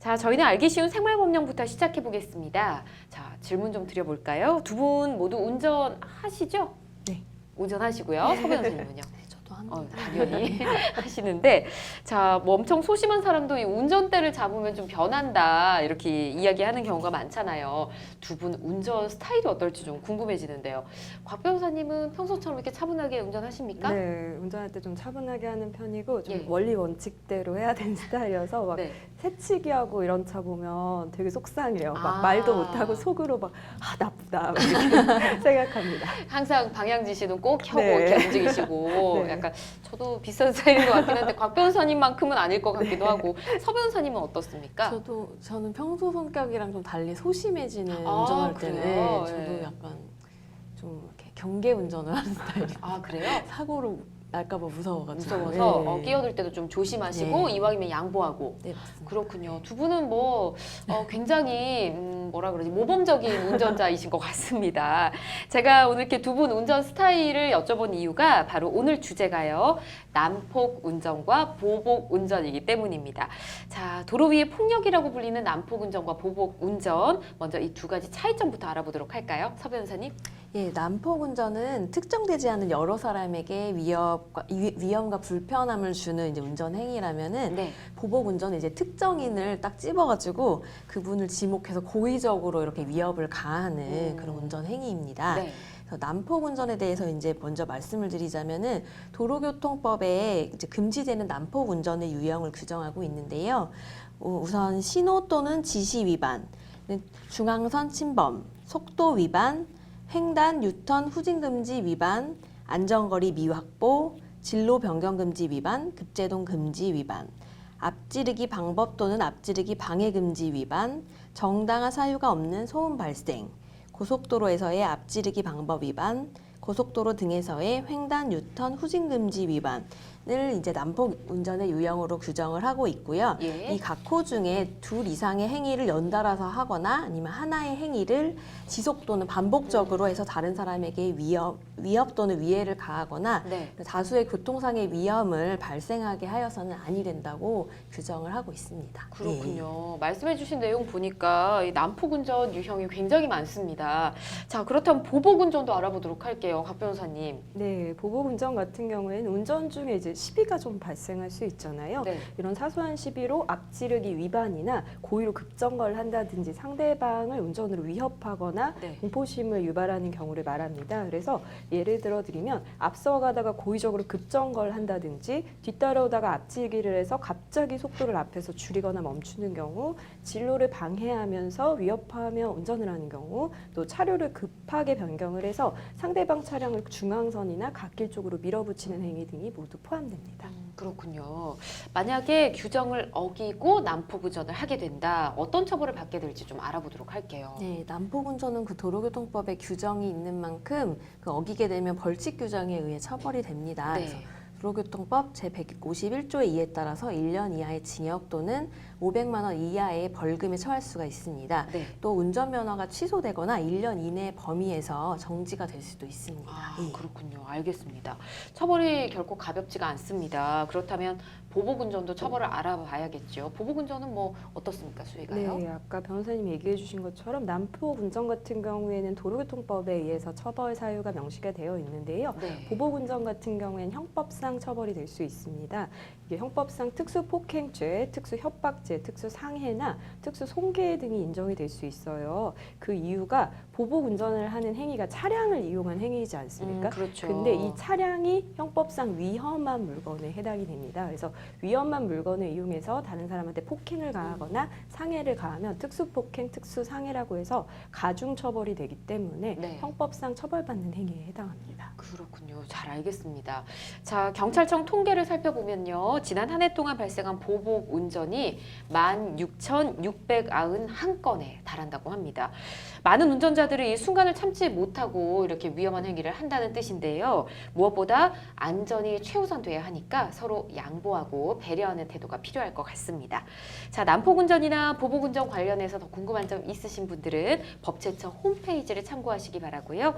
자, 저희는 알기 쉬운 생활법령부터 시작해 보겠습니다. 자, 질문 좀 드려볼까요? 두 분 모두 운전하시죠? 네. 운전하시고요. 서 변호사님은요? 저도 합니다. 당연히 하시는데, 자, 뭐 엄청 소심한 사람도 이 운전대를 잡으면 좀 변한다 이렇게 이야기하는 경우가 많잖아요. 두 분 운전 스타일이 어떨지 좀 궁금해지는데요. 곽 변호사님은 평소처럼 이렇게 차분하게 운전하십니까? 네, 운전할 때 좀 차분하게 하는 편이고 좀 예. 원리 원칙대로 해야 되는 스타일이어서 막 네. 새치기하고 이런 차 보면 되게 속상해요. 막 아. 말도 못하고 속으로 막 나쁘다 막 이렇게 생각합니다. 항상 방향 지시는 꼭 켜고 네. 이렇게 움직이시고 네. 약간 저도 비슷한 스타일인 것 같긴 한데 곽 변호사님만큼은 아닐 것 같기도 하고 서 변호사님은 어떻습니까? 저는 평소 성격이랑 좀 달리 소심해지는 아, 운전할 때는 그래요? 저도 예. 약간 좀 이렇게 경계 운전을 하는 스타일이에요. 아, 그래요? 사고로 날까봐 무서워가지고. 무서워서 네. 끼어들 때도 좀 조심하시고 네. 이왕이면 양보하고. 네, 맞습니다. 그렇군요. 두 분은 뭐 굉장히 뭐라 그러지 모범적인 운전자이신 것 같습니다. 제가 오늘 이렇게 두 분 운전 스타일을 여쭤본 이유가 바로 오늘 주제가요. 난폭 운전과 보복 운전이기 때문입니다. 자, 도로 위의 폭력이라고 불리는 난폭 운전과 보복 운전. 먼저 이 두 가지 차이점부터 알아보도록 할까요? 서 변호사님. 예, 난폭 운전은 특정되지 않은 여러 사람에게 위험과 불편함을 주는 이제 운전 행위라면은 네. 보복 운전은 이제 특정인을 딱 찝어가지고 그분을 지목해서 고의적으로 이렇게 위협을 가하는 그런 운전 행위입니다. 네. 그래서 난폭 운전에 대해서 이제 먼저 말씀을 드리자면은 도로교통법에 이제 금지되는 난폭 운전의 유형을 규정하고 있는데요. 우선 신호 또는 지시 위반, 중앙선 침범, 속도 위반, 횡단, 유턴, 후진 금지 위반, 안전거리 미확보, 진로 변경 금지 위반, 급제동 금지 위반, 앞지르기 방법 또는 앞지르기 방해 금지 위반, 정당한 사유가 없는 소음 발생, 고속도로에서의 앞지르기 방법 위반, 고속도로 등에서의 횡단, 유턴, 후진 금지 위반을 이제 난폭 운전의 유형으로 규정을 하고 있고요. 예. 이 각 호 중에 둘 이상의 행위를 연달아서 하거나 아니면 하나의 행위를 지속 또는 반복적으로 해서 다른 사람에게 위협 또는 위해를 가하거나 네. 다수의 교통상의 위험을 발생하게 하여서는 아니 된다고 규정을 하고 있습니다. 그렇군요. 말씀해주신 내용 보니까 이 난폭운전 유형이 굉장히 많습니다. 자, 그렇다면 보복운전도 알아보도록 할게요. 곽 변호사님. 네, 보복 운전 같은 경우에는 운전 중에 이제 시비가 좀 발생할 수 있잖아요. 네. 이런 사소한 시비로 앞지르기 위반이나 고의로 급정거를 한다든지 상대방을 운전으로 위협하거나 네. 공포심을 유발하는 경우를 말합니다. 그래서 예를 들어 드리면 앞서 가다가 고의적으로 급정거를 한다든지 뒤따라오다가 앞지르기를 해서 갑자기 속도를 앞에서 줄이거나 멈추는 경우, 진로를 방해하면서 위협하며 운전을 하는 경우, 또 차로를 급하게 변경을 해서 상대방 차량을 중앙선이나 갓길 쪽으로 밀어붙이는 행위 등이 모두 포함됩니다. 그렇군요. 만약에 규정을 어기고 난폭운전을 하게 된다. 어떤 처벌을 받게 될지 좀 알아보도록 할게요. 네, 난폭 운전은 그 도로교통법에 규정이 있는 만큼 그 어기게 되면 벌칙 규정에 의해 처벌이 됩니다. 네. 그래서 도로교통법 제151조의 2에 따라서 1년 이하의 징역 또는 500만 원 이하의 벌금에 처할 수가 있습니다. 네. 또 운전면허가 취소되거나 1년 이내 범위에서 정지가 될 수도 있습니다. 아, 예. 그렇군요. 알겠습니다. 처벌이 결코 가볍지가 않습니다. 그렇다면 보복운전도 처벌을 알아봐야겠죠. 보복운전은 뭐 어떻습니까, 수위가요? 네, 아까 변호사님 얘기해 주신 것처럼 난폭 운전 같은 경우에는 도로교통법에 의해서 처벌 사유가 명시가 되어 있는데요. 네. 보복 운전 같은 경우에는 형법상 처벌이 될 수 있습니다. 이게 형법상 특수폭행죄, 특수협박죄, 특수상해나 특수손괴 등이 인정이 될 수 있어요. 그 이유가 보복 운전을 하는 행위가 차량을 이용한 행위이지 않습니까? 그렇죠. 근데 이 차량이 형법상 위험한 물건에 해당이 됩니다. 그래서 위험한 물건을 이용해서 다른 사람한테 폭행을 가하거나 상해를 가하면 특수폭행, 특수상해라고 해서 가중처벌이 되기 때문에 네. 형법상 처벌받는 행위에 해당합니다. 그렇군요. 잘 알겠습니다. 자, 경찰청 통계를 살펴보면요. 지난 한 해 동안 발생한 보복 운전이 16,691건에 달한다고 합니다. 많은 운전자들이 이 순간을 참지 못하고 이렇게 위험한 행위를 한다는 뜻인데요. 무엇보다 안전이 최우선 돼야 하니까 서로 양보하고 배려하는 태도가 필요할 것 같습니다. 자, 난폭운전이나 보복운전 관련해서 더 궁금한 점 있으신 분들은 법제처 홈페이지를 참고하시기 바라고요.